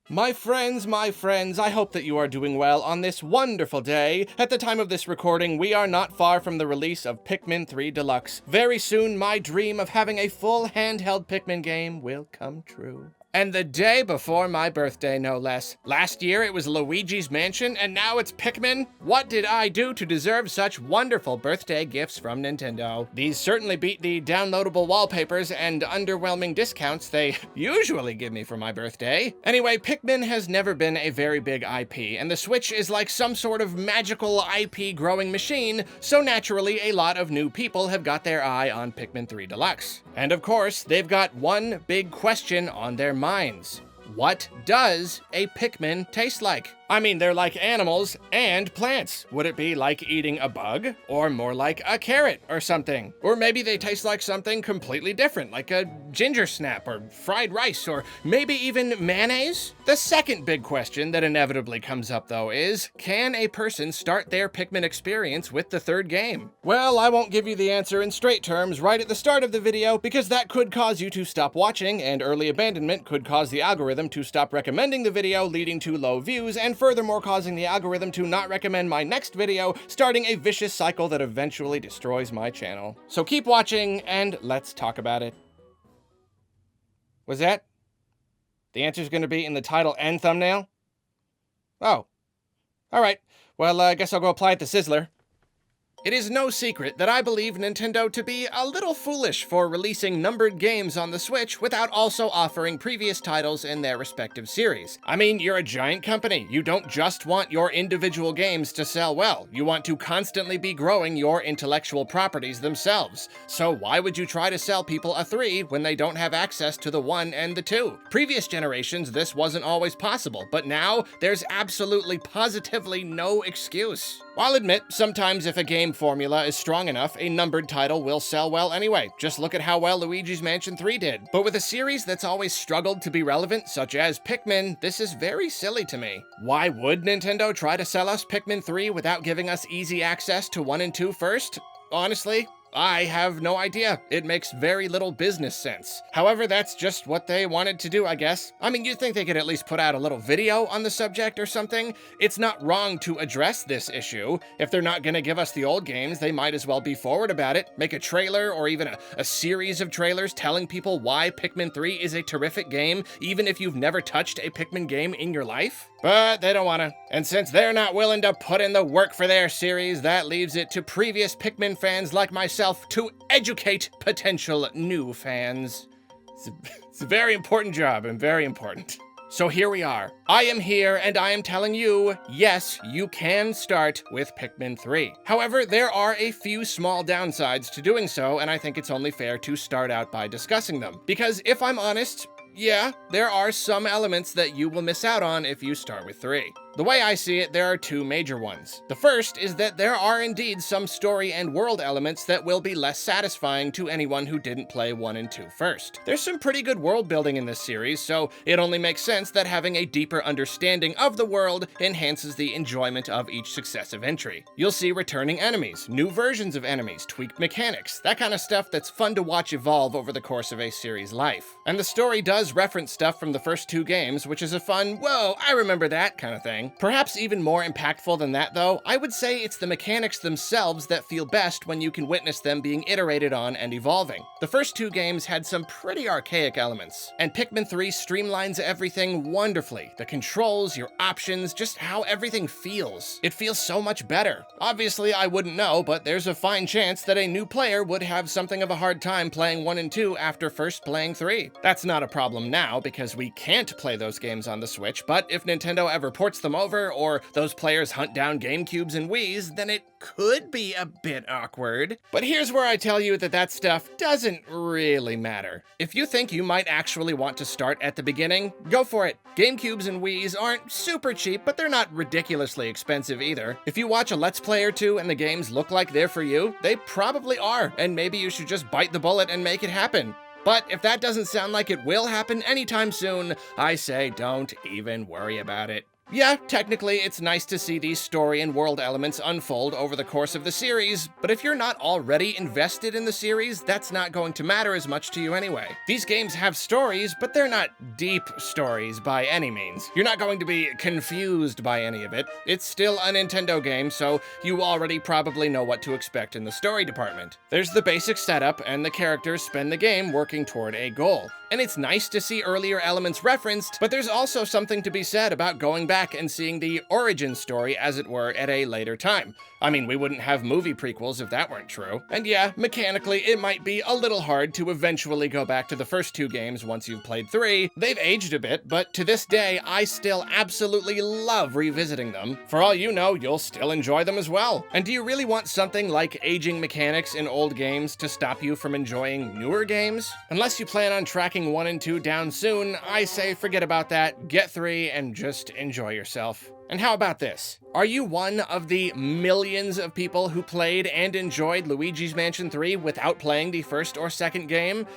My friends, I hope that you are doing well on this wonderful day. At the time of this recording, we are not far from the release of Pikmin 3 Deluxe. Very soon, my dream of having a full handheld Pikmin game will come true. And the day before my birthday, no less. Last year it was Luigi's Mansion, and now it's Pikmin? What did I do to deserve such wonderful birthday gifts from Nintendo? These certainly beat the downloadable wallpapers and underwhelming discounts they usually give me for my birthday. Anyway, Pikmin has never been a very big IP, and the Switch is like some sort of magical IP growing machine, so naturally a lot of new people have got their eye on Pikmin 3 Deluxe. And of course, they've got one big question on their minds. What does a Pikmin taste like? I mean, they're like animals and plants. Would it be like eating a bug? Or more like a carrot or something? Or maybe they taste like something completely different, like a ginger snap or fried rice, or maybe even mayonnaise? The second big question that inevitably comes up though is, can a person start their Pikmin experience with the third game? Well, I won't give you the answer in straight terms right at the start of the video, because that could cause you to stop watching, and early abandonment could cause the algorithm to stop recommending the video, leading to low views, and furthermore causing the algorithm to not recommend my next video, starting a vicious cycle that eventually destroys my channel. So keep watching, and let's talk about it. Was that? The answer's gonna be in the title and thumbnail? Oh. Alright, well, I guess I'll go apply it to Sizzler. It is no secret that I believe Nintendo to be a little foolish for releasing numbered games on the Switch without also offering previous titles in their respective series. I mean, you're a giant company. You don't just want your individual games to sell well. You want to constantly be growing your intellectual properties themselves. So why would you try to sell people a 3 when they don't have access to the 1 and the 2? Previous generations, this wasn't always possible, but now there's absolutely positively no excuse. I'll admit, sometimes if a game formula is strong enough, a numbered title will sell well anyway. Just look at how well Luigi's Mansion 3 did. But with a series that's always struggled to be relevant, such as Pikmin, this is very silly to me. Why would Nintendo try to sell us Pikmin 3 without giving us easy access to 1 and 2 first? Honestly, I have no idea. It makes very little business sense. However, that's just what they wanted to do, I guess. I mean, you'd think they could at least put out a little video on the subject or something. It's not wrong to address this issue. If they're not gonna give us the old games, they might as well be forward about it. Make a trailer or even a series of trailers telling people why Pikmin 3 is a terrific game, even if you've never touched a Pikmin game in your life. But they don't wanna. And since they're not willing to put in the work for their series, that leaves it to previous Pikmin fans like myself to educate potential new fans. It's a very important job, and very important. So here we are. I am here, and I am telling you, yes, you can start with Pikmin 3. However, there are a few small downsides to doing so, and I think it's only fair to start out by discussing them. Because if I'm honest, yeah, there are some elements that you will miss out on if you start with 3. The way I see it, there are 2 major ones. The first is that there are indeed some story and world elements that will be less satisfying to anyone who didn't play 1 and 2 first. There's some pretty good world building in this series, so it only makes sense that having a deeper understanding of the world enhances the enjoyment of each successive entry. You'll see returning enemies, new versions of enemies, tweaked mechanics, that kind of stuff that's fun to watch evolve over the course of a series' life. And the story does reference stuff from the first 2 games, which is a fun, whoa, I remember that kind of thing. Perhaps even more impactful than that though, I would say it's the mechanics themselves that feel best when you can witness them being iterated on and evolving. The first 2 games had some pretty archaic elements, and Pikmin 3 streamlines everything wonderfully. The controls, your options, just how everything feels. It feels so much better. Obviously I wouldn't know, but there's a fine chance that a new player would have something of a hard time playing 1 and 2 after first playing 3. That's not a problem now because we can't play those games on the Switch, but if Nintendo ever ports them over, or those players hunt down GameCubes and Wiis, then it could be a bit awkward. But here's where I tell you that that stuff doesn't really matter. If you think you might actually want to start at the beginning, go for it. GameCubes and Wiis aren't super cheap, but they're not ridiculously expensive either. If you watch a Let's Play or 2 and the games look like they're for you, they probably are, and maybe you should just bite the bullet and make it happen. But if that doesn't sound like it will happen anytime soon, I say don't even worry about it. Yeah, technically, it's nice to see these story and world elements unfold over the course of the series, but if you're not already invested in the series, that's not going to matter as much to you anyway. These games have stories, but they're not deep stories by any means. You're not going to be confused by any of it. It's still a Nintendo game, so you already probably know what to expect in the story department. There's the basic setup, and the characters spend the game working toward a goal. And it's nice to see earlier elements referenced, but there's also something to be said about going back and seeing the origin story, as it were, at a later time. I mean, we wouldn't have movie prequels if that weren't true. And yeah, mechanically, it might be a little hard to eventually go back to the first two games once you've played 3. They've aged a bit, but to this day, I still absolutely love revisiting them. For all you know, you'll still enjoy them as well. And do you really want something like aging mechanics in old games to stop you from enjoying newer games? Unless you plan on tracking 1 and 2 down soon, I say forget about that, get 3, and just enjoy yourself. And how about this? Are you one of the millions of people who played and enjoyed Luigi's Mansion 3 without playing the first or second game?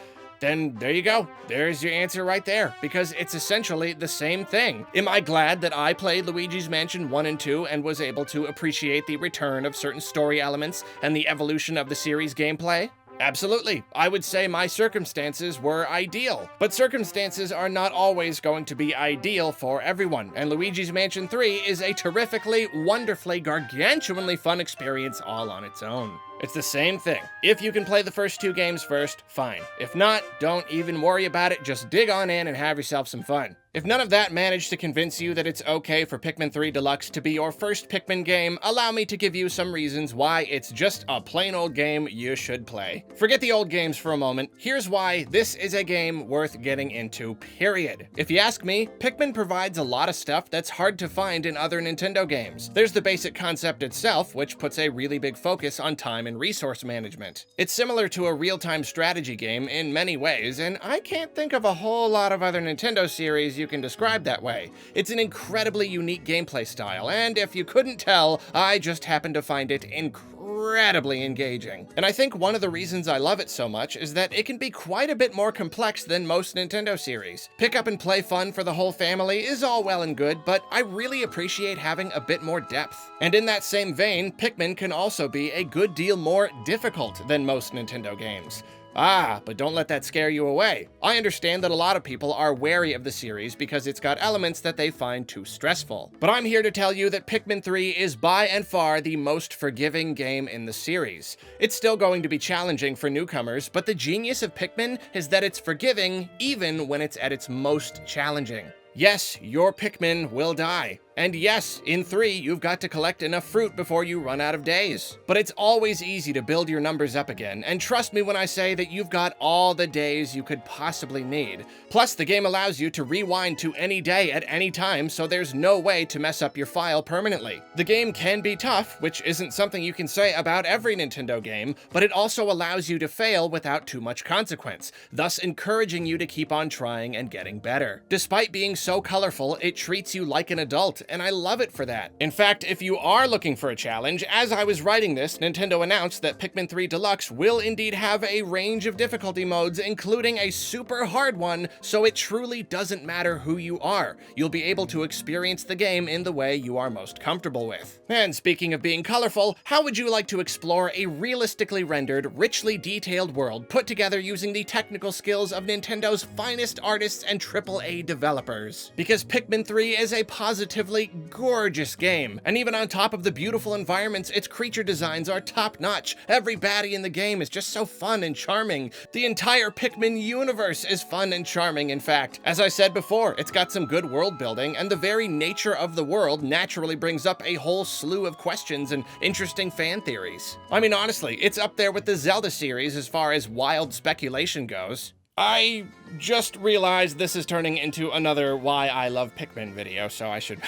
Then there you go. There's your answer right there, because it's essentially the same thing. Am I glad that I played Luigi's Mansion 1 and 2 and was able to appreciate the return of certain story elements and the evolution of the series gameplay? Absolutely. I would say my circumstances were ideal, but circumstances are not always going to be ideal for everyone, and Luigi's Mansion 3 is a terrifically, wonderfully, gargantuanly fun experience all on its own. It's the same thing. If you can play the first 2 games first, fine. If not, don't even worry about it, just dig on in and have yourself some fun. If none of that managed to convince you that it's okay for Pikmin 3 Deluxe to be your first Pikmin game, allow me to give you some reasons why it's just a plain old game you should play. Forget the old games for a moment. Here's why this is a game worth getting into, period. If you ask me, Pikmin provides a lot of stuff that's hard to find in other Nintendo games. There's the basic concept itself, which puts a really big focus on time and resource management. It's similar to a real-time strategy game in many ways, and I can't think of a whole lot of other Nintendo series you can describe that way. It's an incredibly unique gameplay style, and if you couldn't tell, I just happen to find it incredibly engaging. And I think one of the reasons I love it so much is that it can be quite a bit more complex than most Nintendo series. Pick up and play fun for the whole family is all well and good, but I really appreciate having a bit more depth. And in that same vein, Pikmin can also be a good deal more difficult than most Nintendo games. But don't let that scare you away. I understand that a lot of people are wary of the series because it's got elements that they find too stressful. But I'm here to tell you that Pikmin 3 is by and far the most forgiving game in the series. It's still going to be challenging for newcomers, but the genius of Pikmin is that it's forgiving even when it's at its most challenging. Yes, your Pikmin will die. And yes, in 3, you've got to collect enough fruit before you run out of days. But it's always easy to build your numbers up again, and trust me when I say that you've got all the days you could possibly need. Plus, the game allows you to rewind to any day at any time, so there's no way to mess up your file permanently. The game can be tough, which isn't something you can say about every Nintendo game, but it also allows you to fail without too much consequence, thus encouraging you to keep on trying and getting better. Despite being so colorful, it treats you like an adult, and I love it for that. In fact, if you are looking for a challenge, as I was writing this, Nintendo announced that Pikmin 3 Deluxe will indeed have a range of difficulty modes, including a super hard one, so it truly doesn't matter who you are. You'll be able to experience the game in the way you are most comfortable with. And speaking of being colorful, how would you like to explore a realistically rendered, richly detailed world put together using the technical skills of Nintendo's finest artists and AAA developers? Because Pikmin 3 is a positively gorgeous game, and even on top of the beautiful environments, its creature designs are top-notch. Every baddie in the game is just so fun and charming. The entire Pikmin universe is fun and charming, in fact. As I said before, it's got some good world building, and the very nature of the world naturally brings up a whole slew of questions and interesting fan theories. I mean, honestly, it's up there with the Zelda series as far as wild speculation goes. I just realized this is turning into another Why I Love Pikmin video, so I should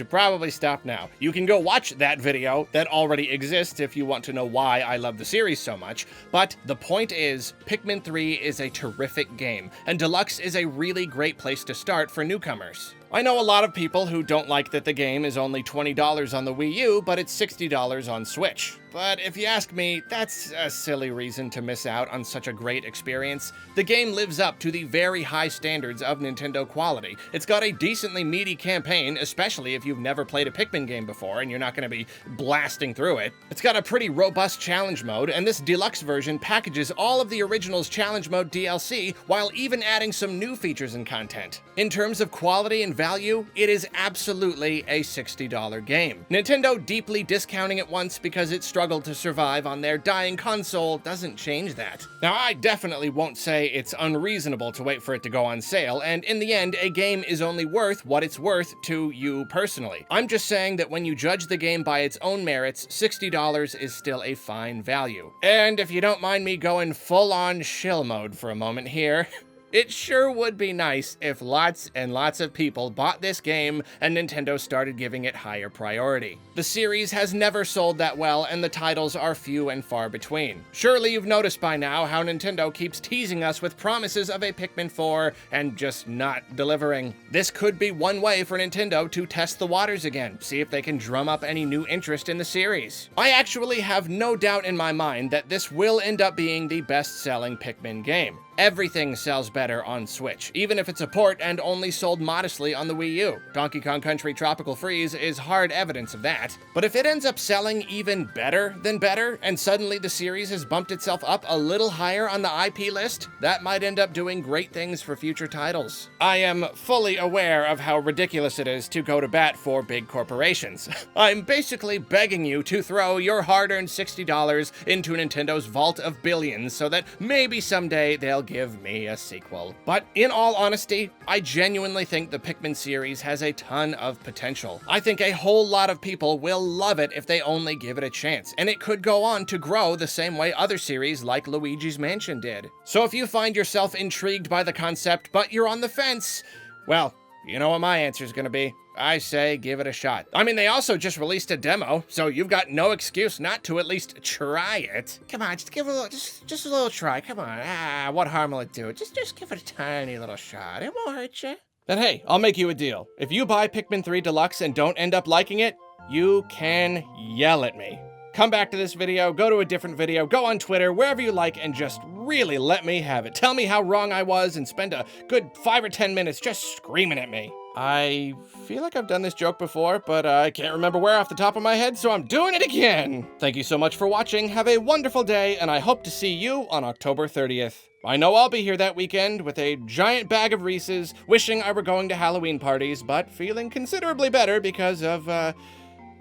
probably stop now. You can go watch that video that already exists if you want to know why I love the series so much, but the point is, Pikmin 3 is a terrific game, and Deluxe is a really great place to start for newcomers. I know a lot of people who don't like that the game is only $20 on the Wii U, but it's $60 on Switch. But if you ask me, that's a silly reason to miss out on such a great experience. The game lives up to the very high standards of Nintendo quality. It's got a decently meaty campaign, especially if you've never played a Pikmin game before and you're not going to be blasting through it. It's got a pretty robust challenge mode, and this deluxe version packages all of the original's challenge mode DLC while even adding some new features and content. In terms of quality and value, it is absolutely a $60 game. Nintendo deeply discounting it once because it struggled to survive on their dying console doesn't change that. Now, I definitely won't say it's unreasonable to wait for it to go on sale, and in the end, a game is only worth what it's worth to you personally. I'm just saying that when you judge the game by its own merits, $60 is still a fine value. And if you don't mind me going full-on shill mode for a moment here, it sure would be nice if lots and lots of people bought this game and Nintendo started giving it higher priority. The series has never sold that well, and the titles are few and far between. Surely you've noticed by now how Nintendo keeps teasing us with promises of a Pikmin 4 and just not delivering. This could be one way for Nintendo to test the waters again, see if they can drum up any new interest in the series. I actually have no doubt in my mind that this will end up being the best-selling Pikmin game. Everything sells better on Switch, even if it's a port and only sold modestly on the Wii U. Donkey Kong Country Tropical Freeze is hard evidence of that. But if it ends up selling even better than better, and suddenly the series has bumped itself up a little higher on the IP list, that might end up doing great things for future titles. I am fully aware of how ridiculous it is to go to bat for big corporations. I'm basically begging you to throw your hard-earned $60 into Nintendo's vault of billions so that maybe someday they'll give me a sequel. But in all honesty, I genuinely think the Pikmin series has a ton of potential. I think a whole lot of people will love it if they only give it a chance, and it could go on to grow the same way other series like Luigi's Mansion did. So if you find yourself intrigued by the concept, but you're on the fence, well, you know what my answer is going to be. I say give it a shot. I mean, they also just released a demo, so you've got no excuse not to at least try it. Come on, just give it a little, just a little try. Come on, what harm will it do? Just give it a tiny little shot. It won't hurt you. And hey, I'll make you a deal. If you buy Pikmin 3 Deluxe and don't end up liking it, you can yell at me. Come back to this video, go to a different video, go on Twitter, wherever you like, and just really let me have it. Tell me how wrong I was and spend a good 5 or 10 minutes just screaming at me. I feel like I've done this joke before, but I can't remember where off the top of my head, so I'm doing it again. Thank you so much for watching, have a wonderful day, and I hope to see you on October 30th. I know I'll be here that weekend with a giant bag of Reese's, wishing I were going to Halloween parties, but feeling considerably better because of,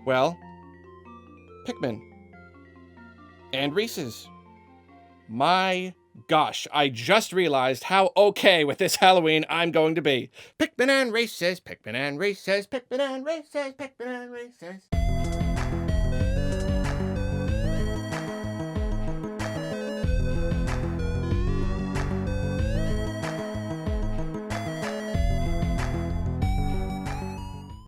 well, Pikmin. And Reese's. My gosh, I just realized how okay with this Halloween I'm going to be. Pikmin and Reese's, Pikmin and Reese's, Pikmin and Reese's, Pikmin and Reese's.